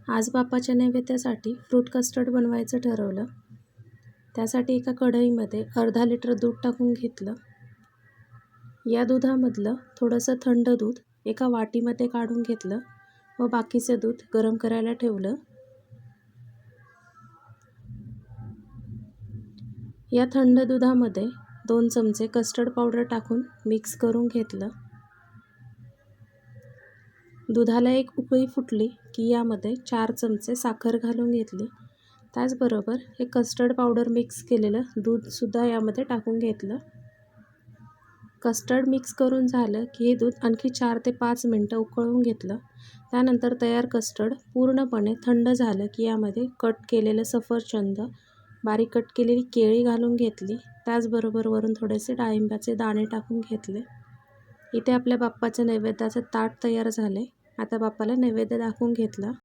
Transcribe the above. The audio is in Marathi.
आज बाप्पाच्या नैवेद्यासाठी फ्रूट कस्टर्ड बनवायचं ठरवलं. त्यासाठी एका कढईमध्ये अर्धा लिटर दूध टाकून घेतलं. या दुधामधलं थोडंसं थंड दूध एका वाटीमध्ये काढून घेतलं व बाकीचे दूध गरम करायला ठेवलं. या थंड दुधामध्ये 2 चमचे कस्टर्ड पावडर टाकून मिक्स करून घेतलं. दुधाला एक उकळी फुटली की यामध्ये 4 चमचे साखर घालून घेतली. त्याचबरोबर हे कस्टर्ड पावडर मिक्स केलेलं दूधसुद्धा यामध्ये टाकून घेतलं. कस्टर्ड मिक्स करून झालं की हे दूध आणखी 4 ते 5 मिनटं उकळून घेतलं. त्यानंतर तयार कस्टर्ड पूर्णपणे थंड झालं की यामध्ये कट केलेलं सफरचंद, बारीक कट केलेली केळी घालून घेतली. त्याचबरोबर वरून थोडेसे डाळिंबाचे दाणे टाकून घेतले. इथे आपल्या बाप्पाच्या नैवेद्याचं ताट तयार झाले. आता बाप्पाला नैवेद्य दाखवून घेतला.